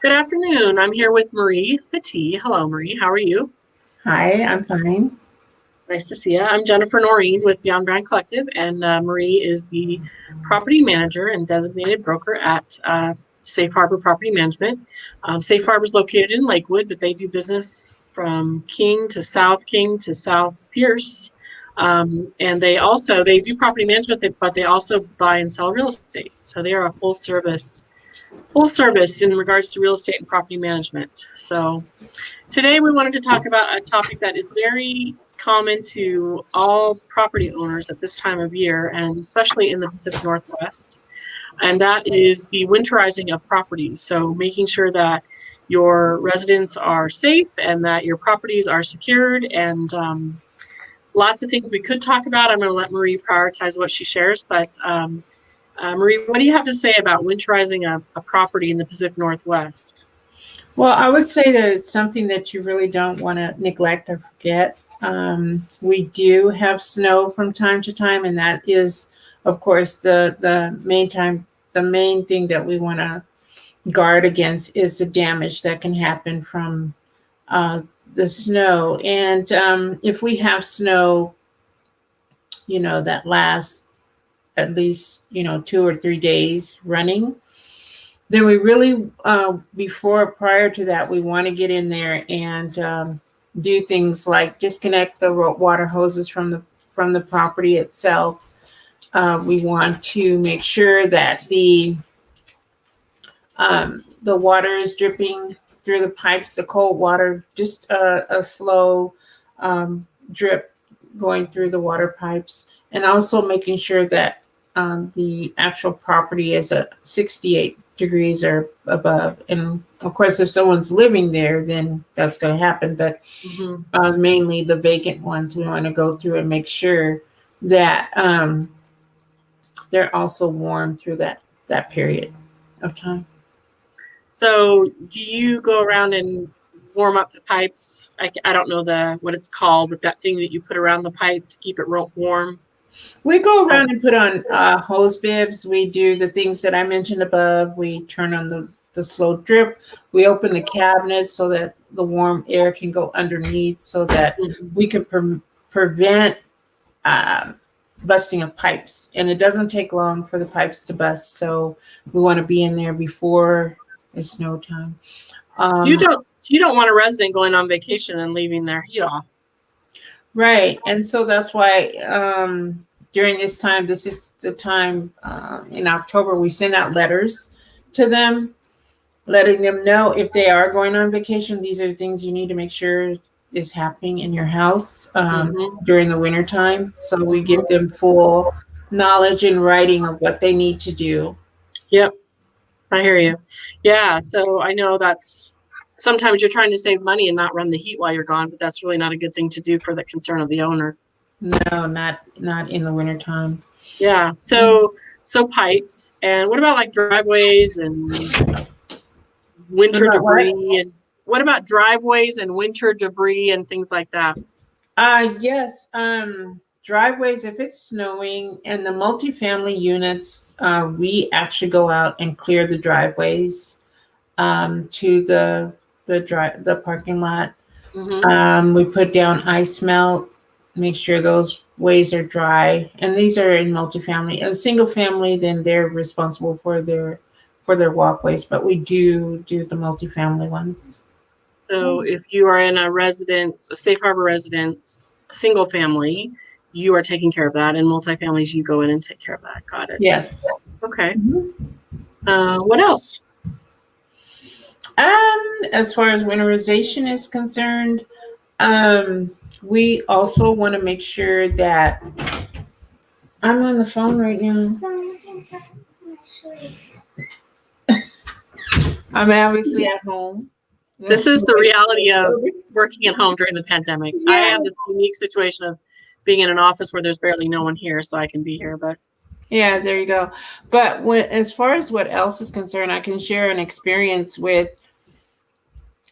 Good afternoon. I'm here with Marie Pettie. Hello, Marie. How are you? Hi, I'm fine. Nice to see you. I'm Jennifer Noreen with Beyond Brand Collective, and Marie is the property manager and designated broker at Safe Harbor Property Management. Safe Harbor is located in Lakewood, but they do business from King to South Pierce. And they do property management, but they also buy and sell real estate. So they are a full service in regards to real estate and property management. So today we wanted to talk about a topic that is very common to all property owners at this time of year, and especially in the Pacific Northwest, and that is the winterizing of properties. So making sure that your residents are safe and that your properties are secured, and lots of things we could talk about. I'm going to let Marie prioritize what she shares, but Marie, what do you have to say about winterizing a property in the Pacific Northwest? Well, I would say that it's something that you really don't want to neglect or forget. We do have snow from time to time, and that is, of course, the main thing that we want to guard against is the damage that can happen from the snow. And if we have snow, that lasts at least 2 or 3 days running, then we really prior to that, we want to get in there and do things like disconnect the water hoses from the property itself. We want to make sure that the water is dripping through the pipes, the cold water, just a slow drip going through the water pipes, and also making sure that the actual property is at 68 degrees or above. And of course, if someone's living there, then that's going to happen. But mainly the vacant ones, we want to go through and make sure that they're also warm through that period of time. So do you go around and warm up the pipes? I don't know what it's called, but that thing that you put around the pipe to keep it warm. We go around and put on hose bibs. We do the things that I mentioned above. We turn on the slow drip. We open the cabinets so that the warm air can go underneath, so that we can prevent busting of pipes. And it doesn't take long for the pipes to bust. So we want to be in there before it's snow time. So you don't want a resident going on vacation and leaving their heat off. Right. And so that's why during this is the time in October, we send out letters to them, letting them know if they are going on vacation, these are the things you need to make sure is happening in your house during the winter time. So we give them full knowledge in writing of what they need to do. Yep. I hear you. Yeah. So I know that's sometimes you're trying to save money and not run the heat while you're gone, but that's really not a good thing to do for the concern of the owner. No, not in the wintertime. Yeah. So pipes. And what about like driveways and winter debris? And what about driveways and winter debris and things like that? Yes. Driveways, if it's snowing, and the multifamily units, we actually go out and clear the driveways to the parking lot. We put down ice melt, make sure those ways are dry. And these are in multifamily. A single family, then they're responsible for their walkways, but we do the multifamily ones. So if you are in a Safe Harbor residence, single family, you are taking care of that. And multifamilies, you go in and take care of that. Got it. Yes. Okay. What else? As far as winterization is concerned, we also want to make sure that I'm on the phone right now. I'm obviously at home. This is the reality of working at home during the pandemic. Yeah. I have this unique situation of being in an office where there's barely no one here, so I can be here. But yeah, there you go. But as far as what else is concerned, I can share an experience with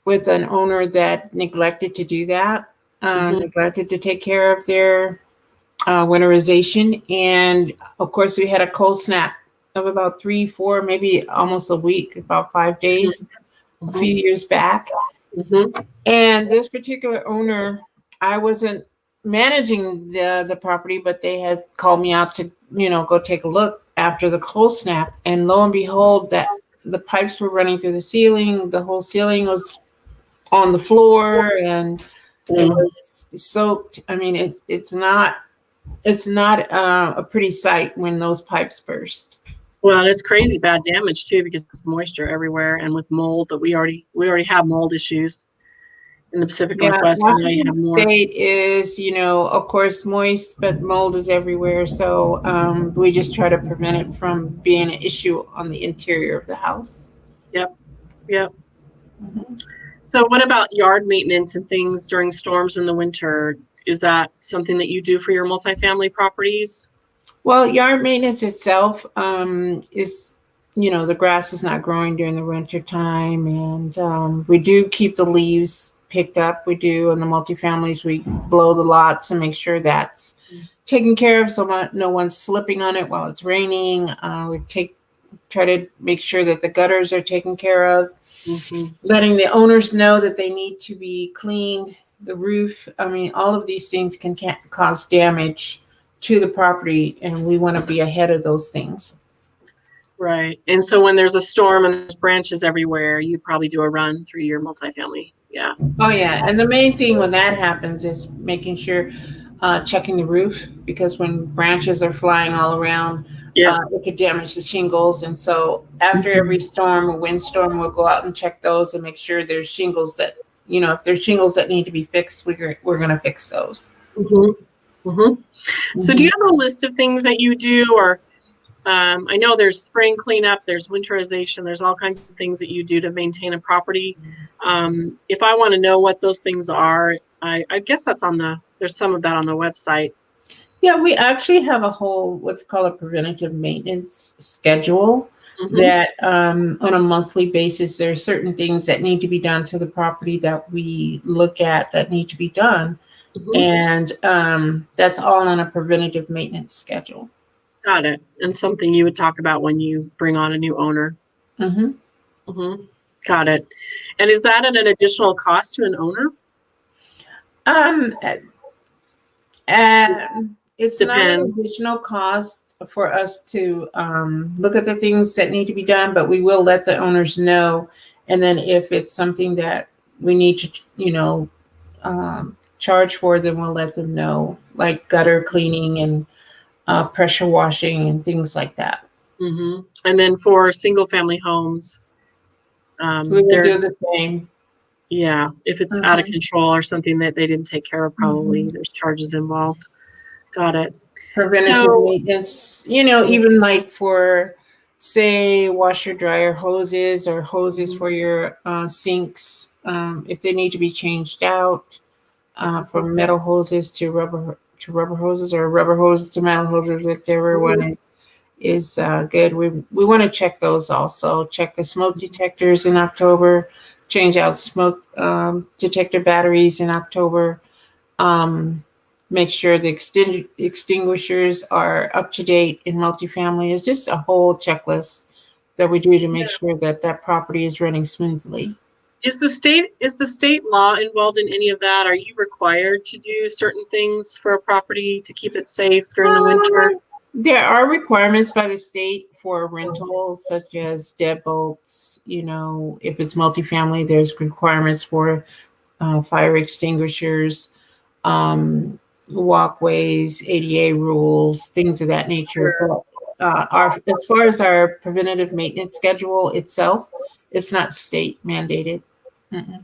an owner that neglected to do that, neglected to take care of their winterization. And of course, we had a cold snap of about 3, 4, maybe almost a week, about 5 days. a few years back. Mm-hmm. And this particular owner, I wasn't managing the property, but they had called me out to, go take a look after the cold snap. And lo and behold, that the pipes were running through the ceiling. The whole ceiling was on the floor and it was soaked. I mean, it's not a pretty sight when those pipes burst. Well, it's crazy bad damage too because it's moisture everywhere, and with mold that we already have mold issues in the Pacific Yeah, Northwest, and now you have Washington more. State is, of course, moist, but mold is everywhere. So we just try to prevent it from being an issue on the interior of the house. Yep, yep. Mhm. So, what about yard maintenance and things during storms in the winter? Is that something that you do for your multifamily properties? Well, yard maintenance itself is, the grass is not growing during the winter time, and we do keep the leaves picked up. We do in the multifamilies. We blow the lots and make sure that's taken care of, so no one's slipping on it while it's raining. We try to make sure that the gutters are taken care of, letting the owners know that they need to be cleaned. The roof. I mean, all of these things can cause damage to the property, and we want to be ahead of those things. Right. And so when there's a storm and there's branches everywhere, you probably do a run through your multifamily. Yeah. Oh yeah, and the main thing when that happens is making sure, checking the roof, because when branches are flying all around, Yeah. it could damage the shingles. And so after every storm, a windstorm, we'll go out and check those and make sure there's shingles that, if there's shingles that need to be fixed, we're going to fix those. So do you have a list of things that you do, or I know there's spring cleanup, there's winterization, there's all kinds of things that you do to maintain a property. If I want to know what those things are, I guess there's some of that on the website. Yeah, we actually have a whole what's called a preventative maintenance schedule that on a monthly basis, there are certain things that need to be done to the property that we look at that need to be done. And that's all on a preventative maintenance schedule. Got it. And something you would talk about when you bring on a new owner. Got it. And is that at an additional cost to an owner? It's not an additional cost for us to look at the things that need to be done, but we will let the owners know. And then if it's something that we need to, charge for, then we'll let them know, like gutter cleaning and pressure washing and things like that. And then for single family homes, we will do the same. Yeah, if it's out of control or something that they didn't take care of, probably there's charges involved. Got it. Preventative maintenance, even like for, say, washer dryer hoses or hoses for your sinks, if they need to be changed out, from metal hoses to rubber hoses, or rubber hoses to metal hoses, whichever one is good. We want to check those also. Check the smoke detectors in October. Change out smoke detector batteries in October. Make sure the extinguishers are up to date in multifamily. It's just a whole checklist that we do to make sure that property is running smoothly. Is the state law involved in any of that? Are you required to do certain things for a property to keep it safe during the winter? There are requirements by the state for rental, such as deadbolts. If it's multifamily, there's requirements for fire extinguishers, walkways, ADA rules, things of that nature. But as far as our preventative maintenance schedule itself, it's not state mandated.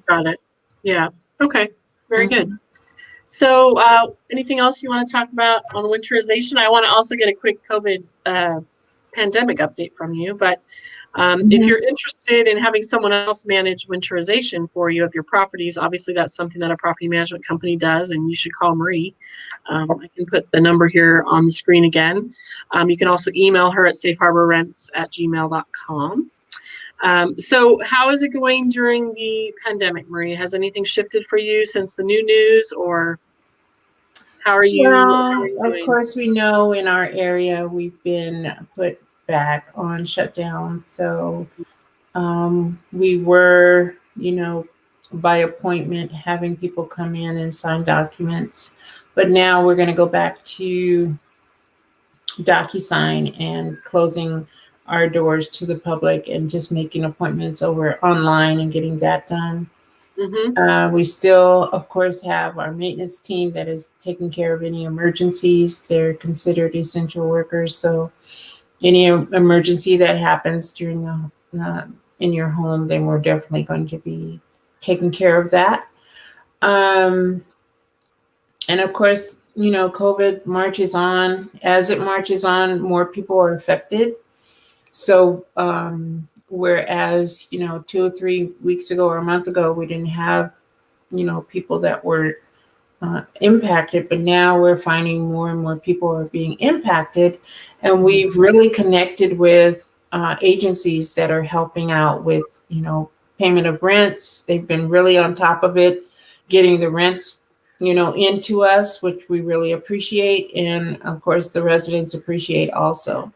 Got it. Yeah. Okay. Very good. So anything else you want to talk about on winterization? I want to also get a quick COVID pandemic update from you. But if you're interested in having someone else manage winterization for you of your properties, obviously that's something that a property management company does, and you should call Marie. I can put the number here on the screen again. You can also email her at safeharborrents@gmail.com. So how is it going during the pandemic, Marie? Has anything shifted for you since the new news, or how are you? Well, of course, we know in our area we've been put back on shutdown. So we were by appointment, having people come in and sign documents. But now we're going to go back to DocuSign and closing our doors to the public and just making appointments over online and getting that done. We still, of course, have our maintenance team that is taking care of any emergencies. They're considered essential workers. So any emergency that happens during in your home, then we're definitely going to be taking care of that. And of course, COVID marches on. As it marches on, more people are affected. So whereas, 2 or 3 weeks ago or a month ago, we didn't have, people that were impacted, but now we're finding more and more people are being impacted. And we've really connected with agencies that are helping out with, payment of rents. They've been really on top of it, getting the rents, into us, which we really appreciate. And of course, the residents appreciate also.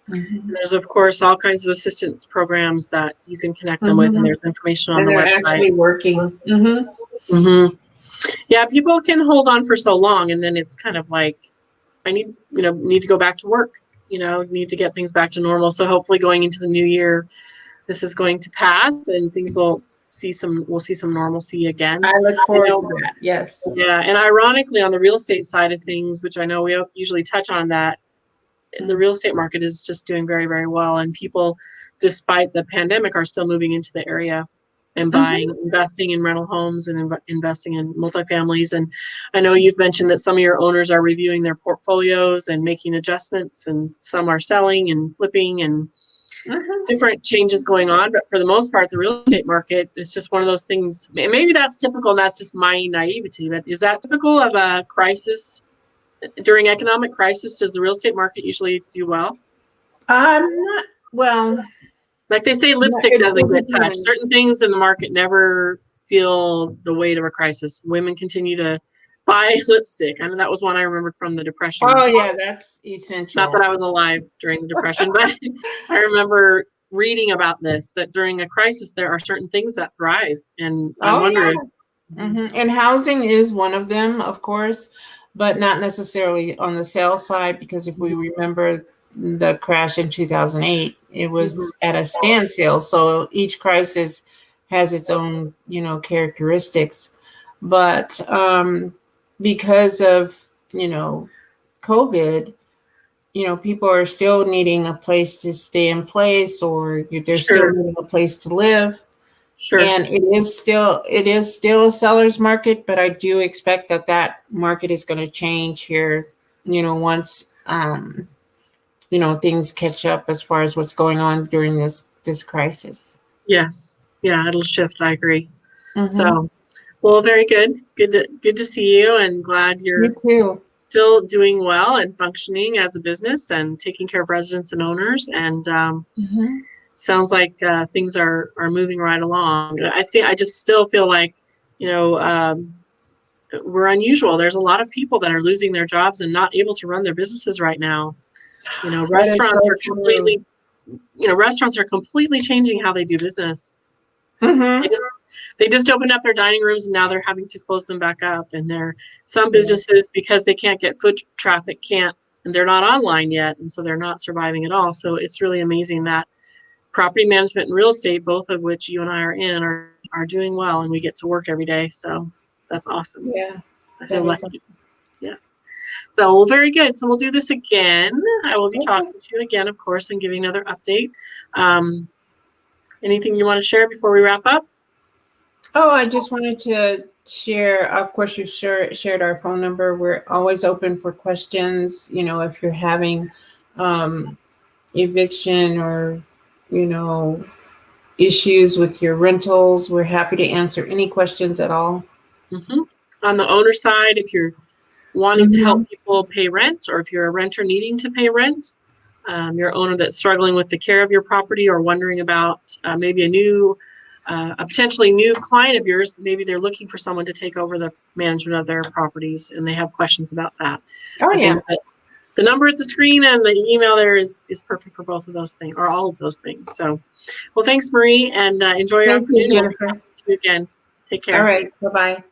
There's, of course, all kinds of assistance programs that you can connect them with, and there's information on the website. They're actually working. Yeah, people can hold on for so long, and then it's kind of like, I need to go back to work, need to get things back to normal. So hopefully going into the new year, this is going to pass and things we'll see some normalcy again. I look forward to that. Yes. Yeah. And ironically, on the real estate side of things, which I know we don't usually touch on that, the real estate market is just doing very, very well. And people, despite the pandemic, are still moving into the area and buying, investing in rental homes and investing in multifamilies. And I know you've mentioned that some of your owners are reviewing their portfolios and making adjustments, and some are selling and flipping and different changes going on. But for the most part, the real estate market is just one of those things. Maybe that's typical, and that's just my naivety, but is that typical of a crisis? During economic crisis, does the real estate market usually do well? Not well. Like they say, lipstick doesn't get touched. Certain things in the market never feel the weight of a crisis. Women continue to buy lipstick. I know that was one I remembered from the Depression. Oh yeah, that's essential. Not that I was alive during the Depression, but I remember reading about this, that during a crisis, there are certain things that thrive. And I wonder. And housing is one of them, of course, but not necessarily on the sales side, because if we remember the crash in 2008, it was at a standstill. So each crisis has its own, characteristics. But because of, COVID, people are still needing a place to stay in place, or they're still needing a place to live. Sure. And it is still a seller's market, but I do expect that market is going to change here, once things catch up as far as what's going on during this crisis. Yes. Yeah, it'll shift. I agree. So, well, very good. It's good to see you, and glad you're still doing well and functioning as a business and taking care of residents and owners. And sounds like things are moving right along. I just still feel like, we're unusual. There's a lot of people that are losing their jobs and not able to run their businesses right now. Restaurants are completely changing how they do business. They just opened up their dining rooms, and now they're having to close them back up. And some businesses, because they can't get foot traffic, and they're not online yet, and so they're not surviving at all. So it's really amazing that property management and real estate, both of which you and I are in, are doing well, and we get to work every day. So that's awesome. Yeah, I feel lucky. Awesome. Yes. So, well, very good. So we'll do this again. I will be talking to you again, of course, and giving another update. Anything you want to share before we wrap up? Oh, I just wanted to share, of course, you shared our phone number. We're always open for questions. If you're having eviction or, issues with your rentals, we're happy to answer any questions at all. On the owner side, if you're wanting to help people pay rent, or if you're a renter needing to pay rent, you're an owner that's struggling with the care of your property, or wondering about maybe a potentially new client of yours, maybe they're looking for someone to take over the management of their properties, and they have questions about that. the number at the screen and the email there is perfect for both of those things, or all of those things. So, well, thanks, Marie, and enjoy your Thank you, afternoon. Jennifer. We'll see you again. Take care. All right. Bye-bye.